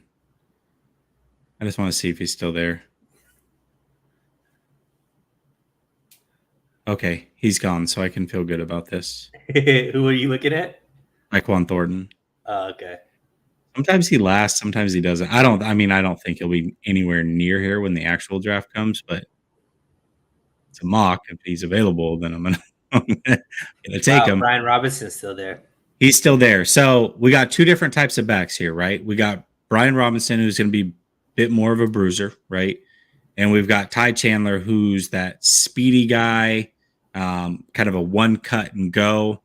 I just want to see if he's still there. Okay, he's gone, so I can feel good about this. Who are you looking at? Tyquan Thornton. Okay. Sometimes he lasts, sometimes he doesn't. I don't think he'll be anywhere near here when the actual draft comes, but it's a mock. If he's available, then I'm gonna take him. Brian Robinson's still there. He's still there. So we got two different types of backs here, right? We got Brian Robinson, who's going to be a bit more of a bruiser, right? And we've got Ty Chandler, who's that speedy guy, kind of a one cut and go.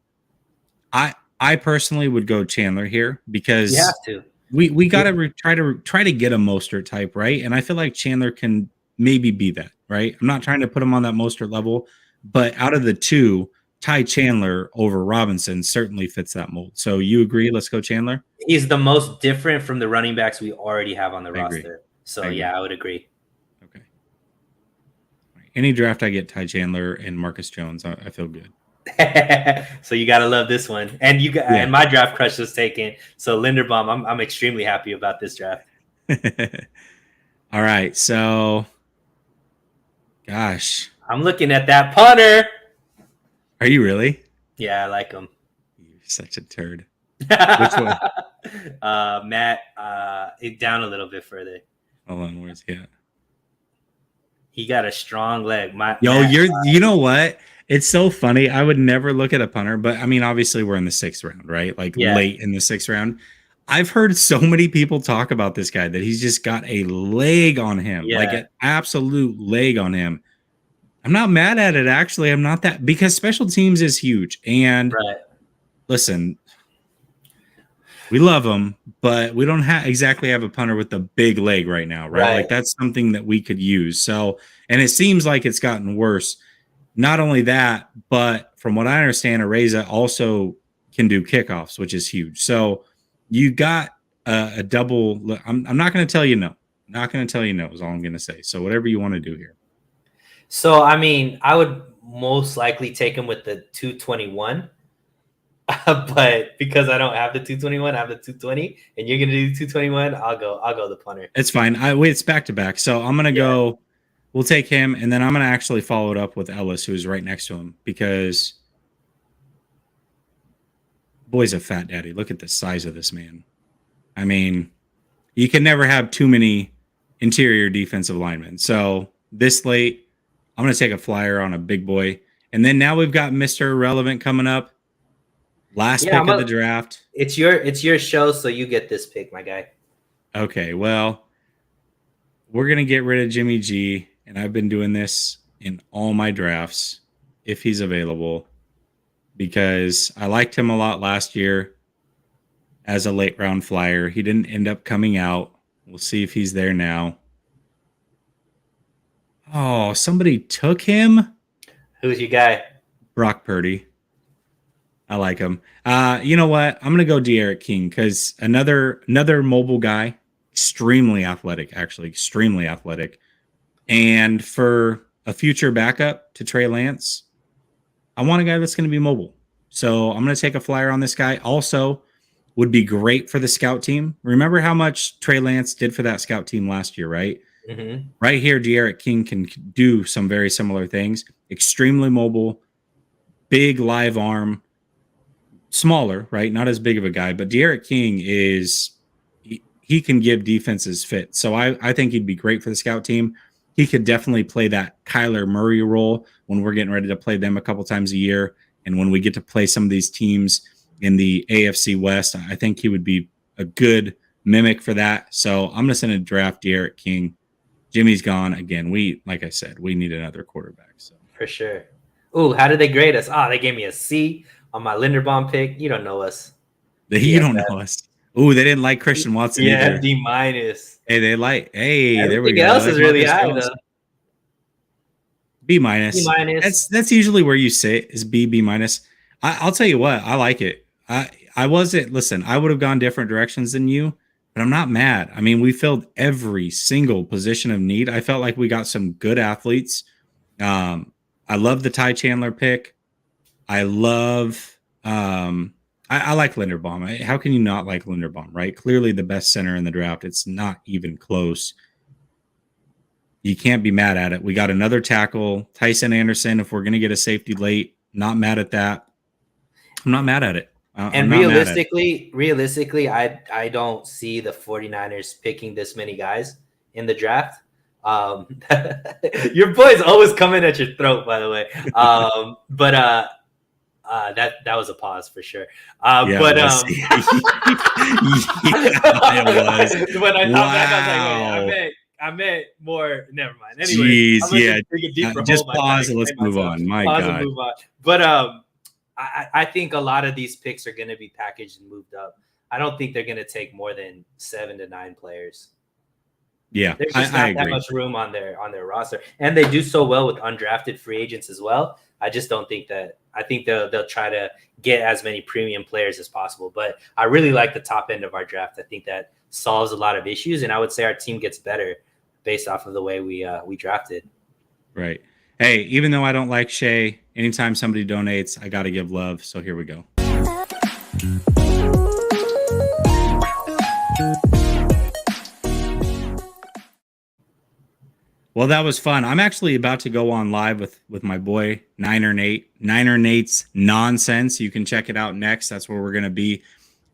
I personally would go Chandler here because you have to. We got to try to get a Mostert type, right? And I feel like Chandler can maybe be that, right? I'm not trying to put him on that Mostert level, but out of the two, Ty Chandler over Robinson certainly fits that mold. So you agree? Let's go Chandler. He's the most different from the running backs we already have on the roster. Agree. So I would agree. Okay. Any draft I get Ty Chandler and Marcus Jones, I feel good. So you gotta love this one, and and my draft crush was taken. So Linderbaum, I'm extremely happy about this draft. All right, so gosh, I'm looking at that punter. Are you really? Yeah, I like him. You're such a turd. Which one? Matt, down a little bit further. Hold on, where's he at? He got a strong leg. Yo, Matt, you know what? It's so funny. I would never look at a punter, but I mean, obviously we're in the 6th round, right? Like yeah, late in the 6th round. I've heard so many people talk about this guy that he's just got a leg on him, like yeah, an absolute leg on him. I'm not mad at it, actually. I'm not that, because special teams is huge. And right. listen, we love him, but we don't exactly have a punter with a big leg right now, right? Right. Like that's something that we could use. So, and it seems like it's gotten worse. Not only that, but from what I understand, Areza also can do kickoffs, which is huge. So you got a double. I'm not going to tell you no. Not going to tell you no is all I'm going to say. So whatever you want to do here. So, I mean, I would most likely take him with the 221. But because I don't have the 221, I have the 220, and you're gonna do 221. I'll go the punter. It's fine. It's back to back. So I'm gonna go. We'll take him, and then I'm gonna actually follow it up with Ellis, who's right next to him, because boy's a fat daddy. Look at the size of this man. I mean, you can never have too many interior defensive linemen. So this late, I'm gonna take a flyer on a big boy, and then now we've got Mr. Irrelevant coming up. Last pick of the draft. It's your show, so you get this pick, my guy. Okay, well, we're gonna get rid of Jimmy G, and I've been doing this in all my drafts if he's available, because I liked him a lot last year as a late round flyer. He didn't end up coming out. We'll see if he's there now. Oh, somebody took him. Who's your guy? Brock Purdy. I like him. You know what? I'm gonna go De'Aaron King, because another mobile guy, extremely athletic, actually extremely athletic. And for a future backup to Trey Lance, I want a guy that's going to be mobile. So I'm going to take a flyer on this guy. Also, would be great for the scout team. Remember how much Trey Lance did for that scout team last year, right? Mm-hmm. Right here, De'Aaron King can do some very similar things. Extremely mobile, big live arm, smaller, right? Not as big of a guy, but De'Aaron King is he can give defenses fit. So I think he'd be great for the scout team. He could definitely play that Kyler Murray role when we're getting ready to play them a couple times a year. And when we get to play some of these teams in the AFC West, I think he would be a good mimic for that. So I'm going to send a draft De'Aaron King. Jimmy's gone. Again, like I said, we need another quarterback. So for sure. Ooh, how did they grade us? Oh, they gave me a C on my Linderbaum pick. You don't know us. You don't know us. Ooh, they didn't like Christian Watson either. D-. Hey, they like. Hey, everything there we go. Else is really high though. B-. That's usually where you sit is B-. I'll tell you what, I like it. I wasn't. Listen, I would have gone different directions than you, but I'm not mad. I mean, we filled every single position of need. I felt like we got some good athletes. I love the Ty Chandler pick. I love. I like Linderbaum. How can you not like Linderbaum, right? Clearly the best center in the draft. It's not even close. You can't be mad at it. We got another tackle, Tyson Anderson. If we're going to get a safety late, not mad at that. I'm not mad at it. And realistically, I don't see the 49ers picking this many guys in the draft. Your boy's always coming at your throat, by the way. But that was a pause for sure. Yeah, but it was. When I thought back, I was like, wait, I meant more. Never mind. Anyway, jeez, just pause and let's move on. My God. And move on. But I think a lot of these picks are going to be packaged and moved up. I don't think they're going to take more than 7 to 9 players. Yeah, there's just not that much room on their roster, and they do so well with undrafted free agents as well. I just don't think that. I think they'll try to get as many premium players as possible. But I really like the top end of our draft. I think that solves a lot of issues, and I would say our team gets better based off of the way we drafted. Right. Hey, even though I don't like Shea, anytime somebody donates, I got to give love. So here we go. Well, that was fun. I'm actually about to go on live with my boy, Niner Nate's Nonsense. You can check it out next. That's where we're going to be.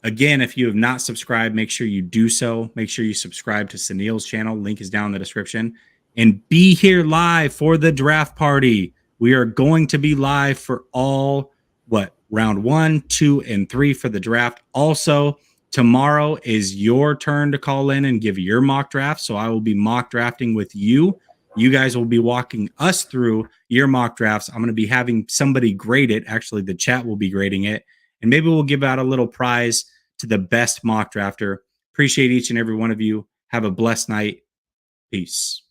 Again, if you have not subscribed, make sure you do so. Make sure you subscribe to Sunil's channel. Link is down in the description. And be here live for the draft party. We are going to be live for all, round 1, 2, and 3 for the draft. Also, tomorrow is your turn to call in and give your mock draft. So I will be mock drafting with you. You guys will be walking us through your mock drafts. I'm going to be having somebody grade it. Actually, the chat will be grading it. And maybe we'll give out a little prize to the best mock drafter. Appreciate each and every one of you. Have a blessed night. Peace.